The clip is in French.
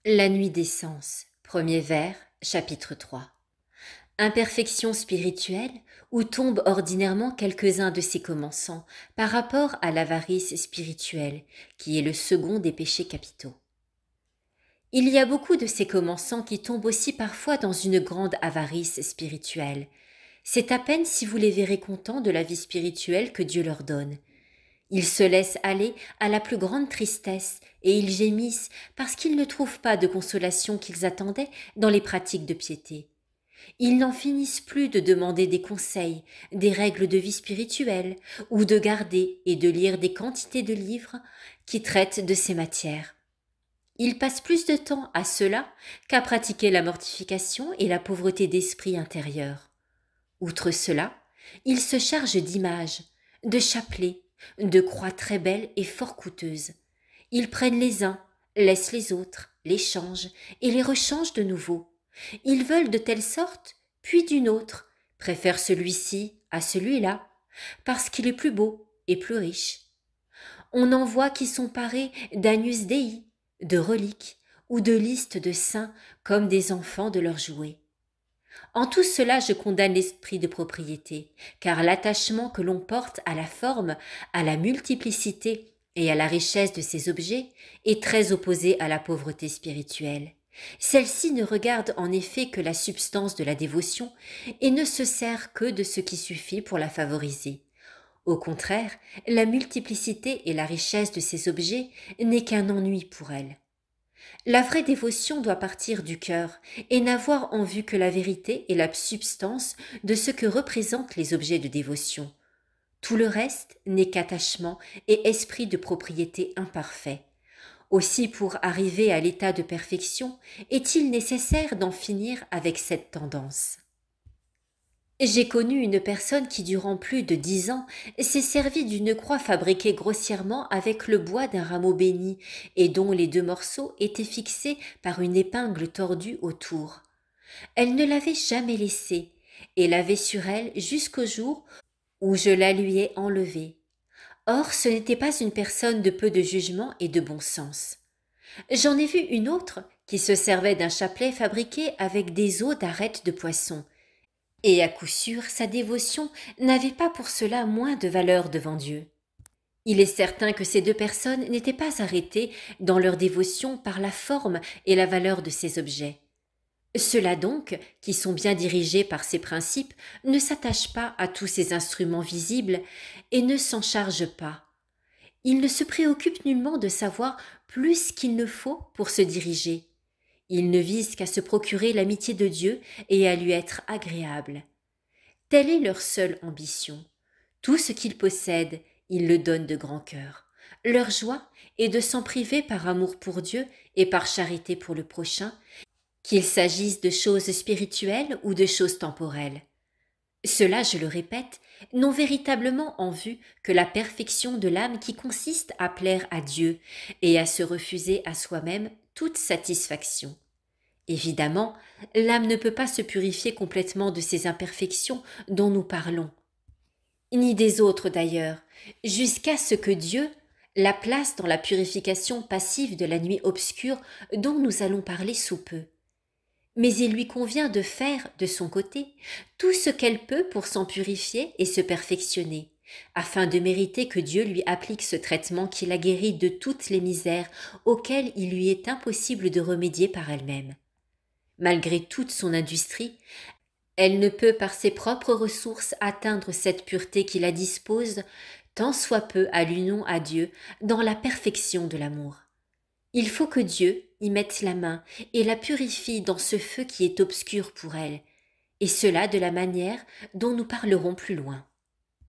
La nuit des sens, premier vers, chapitre 3. Imperfection spirituelle, où tombent ordinairement quelques-uns de ses commensants par rapport à l'avarice spirituelle, qui est le second des péchés capitaux. Il y a beaucoup de ces commensants qui tombent aussi parfois dans une grande avarice spirituelle. C'est à peine si vous les verrez contents de la vie spirituelle que Dieu leur donne. Ils se laissent aller à la plus grande tristesse et ils gémissent parce qu'ils ne trouvent pas de consolation qu'ils attendaient dans les pratiques de piété. Ils n'en finissent plus de demander des conseils, des règles de vie spirituelle, ou de garder et de lire des quantités de livres qui traitent de ces matières. Ils passent plus de temps à cela qu'à pratiquer la mortification et la pauvreté d'esprit intérieur. Outre cela, ils se chargent d'images, de chapelets, de croix très belles et fort coûteuses. Ils prennent les uns, laissent les autres, les changent et les rechangent de nouveau. Ils veulent de telle sorte, puis d'une autre, préfèrent celui-ci à celui-là, parce qu'il est plus beau et plus riche. On en voit qui sont parés d'Agnus Dei, de reliques ou de listes de saints comme des enfants de leurs jouets. En tout cela, je condamne l'esprit de propriété, car l'attachement que l'on porte à la forme, à la multiplicité et à la richesse de ces objets est très opposé à la pauvreté spirituelle. Celle-ci ne regarde en effet que la substance de la dévotion et ne se sert que de ce qui suffit pour la favoriser. Au contraire, la multiplicité et la richesse de ces objets n'est qu'un ennui pour elle. La vraie dévotion doit partir du cœur et n'avoir en vue que la vérité et la substance de ce que représentent les objets de dévotion. Tout le reste n'est qu'attachement et esprit de propriété imparfait. Aussi, pour arriver à l'état de perfection, est-il nécessaire d'en finir avec cette tendance. J'ai connu une personne qui, durant plus de 10 ans, s'est servie d'une croix fabriquée grossièrement avec le bois d'un rameau béni et dont les 2 morceaux étaient fixés par une épingle tordue autour. Elle ne l'avait jamais laissée et l'avait sur elle jusqu'au jour où je la lui ai enlevée. Or, ce n'était pas une personne de peu de jugement et de bon sens. J'en ai vu une autre qui se servait d'un chapelet fabriqué avec des os d'arêtes de poisson. Et à coup sûr, sa dévotion n'avait pas pour cela moins de valeur devant Dieu. Il est certain que ces 2 personnes n'étaient pas arrêtées dans leur dévotion par la forme et la valeur de ces objets. Ceux-là donc, qui sont bien dirigés par ces principes, ne s'attachent pas à tous ces instruments visibles et ne s'en chargent pas. Ils ne se préoccupent nullement de savoir plus qu'il ne faut pour se diriger. Ils ne visent qu'à se procurer l'amitié de Dieu et à lui être agréables. Telle est leur seule ambition. Tout ce qu'ils possèdent, ils le donnent de grand cœur. Leur joie est de s'en priver par amour pour Dieu et par charité pour le prochain, qu'il s'agisse de choses spirituelles ou de choses temporelles. Ceux-là, je le répète, n'ont véritablement en vue que la perfection de l'âme qui consiste à plaire à Dieu et à se refuser à soi-même toute satisfaction. Évidemment, l'âme ne peut pas se purifier complètement de ces imperfections dont nous parlons, ni des autres d'ailleurs, jusqu'à ce que Dieu la place dans la purification passive de la nuit obscure dont nous allons parler sous peu. Mais il lui convient de faire, de son côté, tout ce qu'elle peut pour s'en purifier et se perfectionner, afin de mériter que Dieu lui applique ce traitement qui la guérit de toutes les misères auxquelles il lui est impossible de remédier par elle-même. Malgré toute son industrie, elle ne peut par ses propres ressources atteindre cette pureté qui la dispose, tant soit peu à l'union à Dieu dans la perfection de l'amour. Il faut que Dieu y mette la main et la purifie dans ce feu qui est obscur pour elle, et cela de la manière dont nous parlerons plus loin.